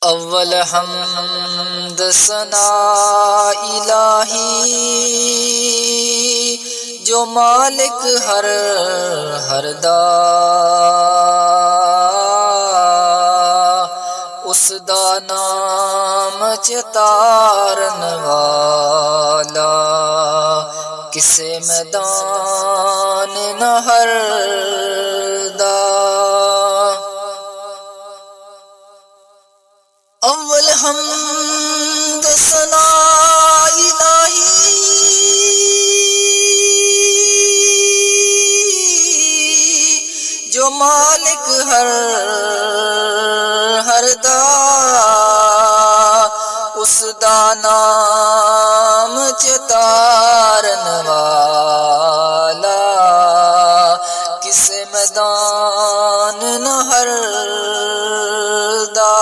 अव्वल हम्द सना इलाही, जो मालिक हर दा, उस दा नाम चितारन वाला, किसे मैदान न हर दा। अव्वल हम्द सना इलाही, जो मालिक हर दा, उस दा नाम चितारन वाला, किसे मैदान न हर दा।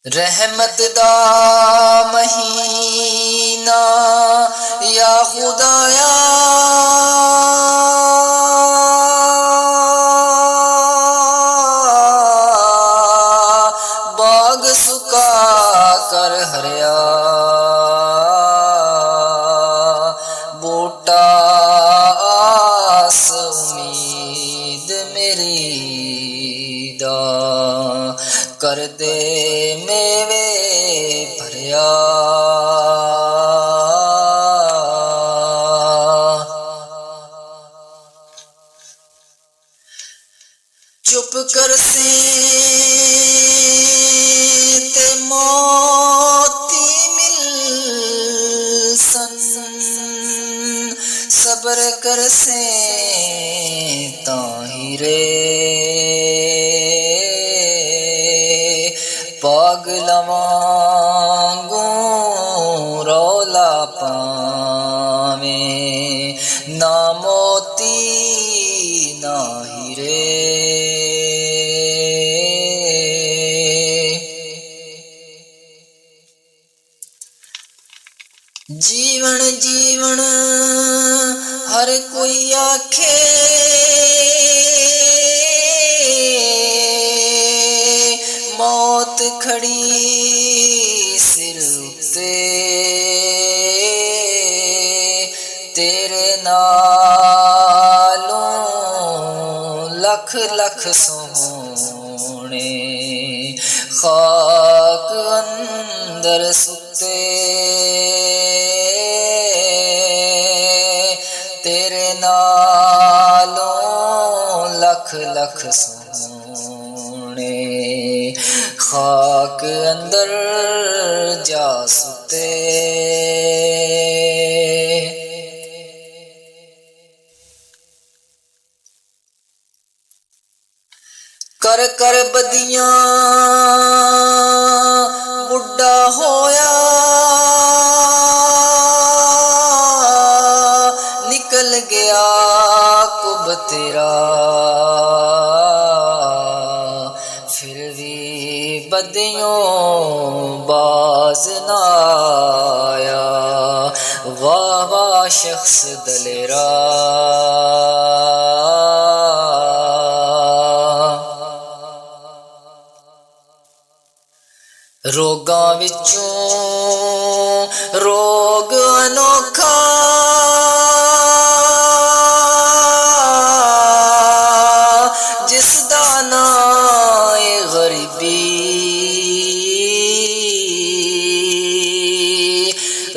रहमत दा महीना या खुदाया, बाग सुका कर हरिया, बूटा आस उम्मीद मेरी दा, कर दे मेवे भरिया। चुप कर से ते मोती मिल सन, सब्र कर से ताहिरे, पागला वांगू रौला पावे, ना मोती ना हीरे। जीवन जीवन हर कोई आखे, मौत खड़ी सिर उत्ते, तेरे नालों लख लख सोहने, खाक अंदर सुते, तेरे नालों लख लख सोहने, खाक अंदर जा सुते। कर कर बदियां बुढ़ा होया, निकल गया कुब तेरा, फिर भी बदियों बाज ना आया, वाह वाह शख्स दलेरा। रोगां विचों रोग अनोखा, जिसदा नाम है गरीबी,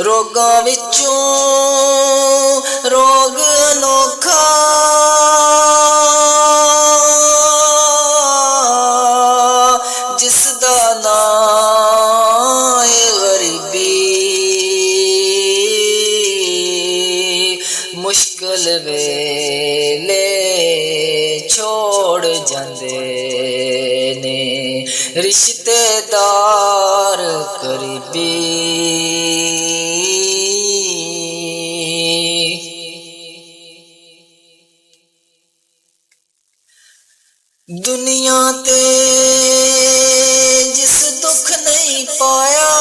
रोगां विचों रोग अनोखा, जिसदा नाम है गरीबी, मुश्किल वेले छोड़ जांदे ने रिश्तेदार करीबी। दुनिया ते जिस दुख नहीं पाया,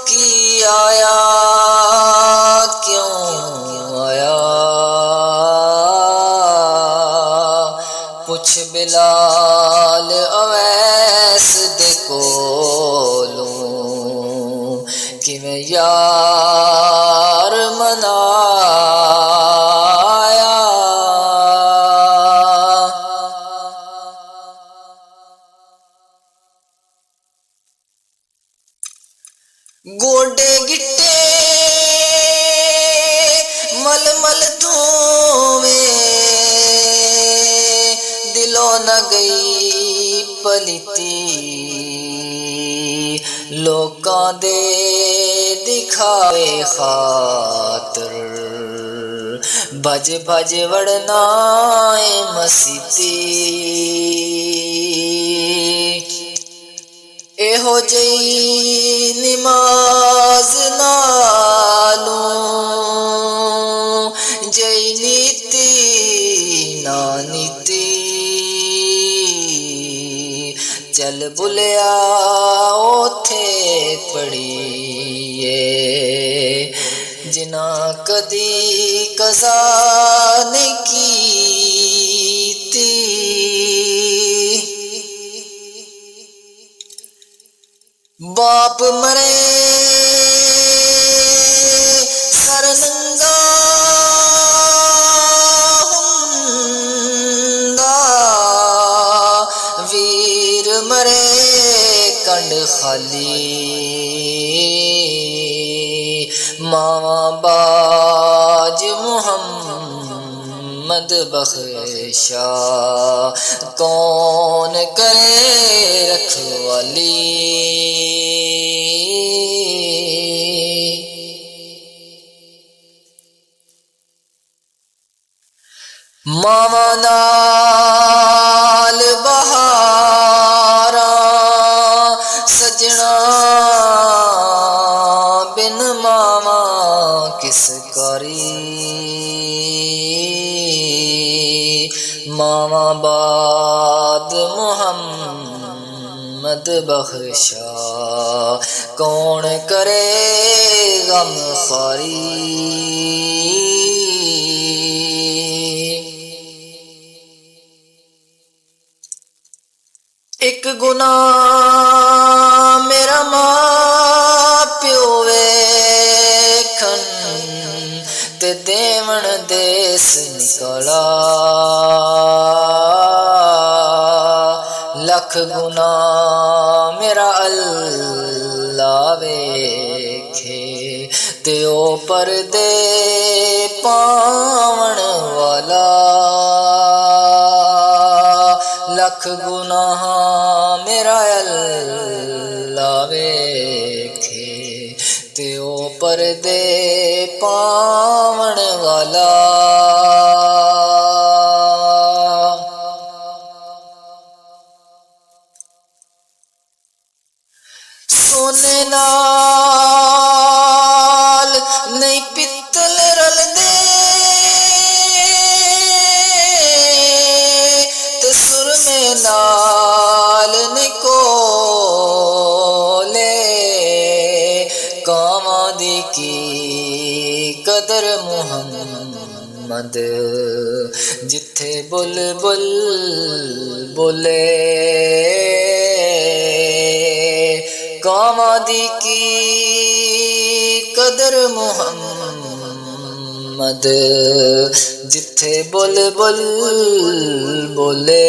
की आया किवें यार मनाया। गोडे गिट्टे मल मल धोवे, दिलों न गई पलिती, लोकां दे दिखावे खातर भज भज वड़ना ए मसीती। एहो जई निमाज नालू जई नीति ना नीति, चल बुलिया ओथे पड़िए जिना कदी कज़ा नहीं कीती। बाप मरे सर नंगा हुंदा, वीर मरे कंड खाली, मावा बाज मुहम्मद बख्शा, कौन करे रखवाली। मावा नाल बहारा सजना, बिन मावा किस करी, मावा बाद मुहम्मद बख्शा, कौन करे गम खारी। एक गुनाह मेरा मां प्यो वेखन ते देवण देस निकला, लख गुनाह मेरा अल्लाह वेखे ते ओ परदे पावण वाला, लख गुनाह मेरा अल्लाह वेखे ते ओ परदे पावण वाला। सोने नाल नहीं पित्तल रलदे, ते सुरमे नाल नहीं कोले, कावां दी की कदर मुहम्मद, जिथे बुलबुल बोले, कावां दी की कदर मुहम्मद, जिथे बुलबुल बोले।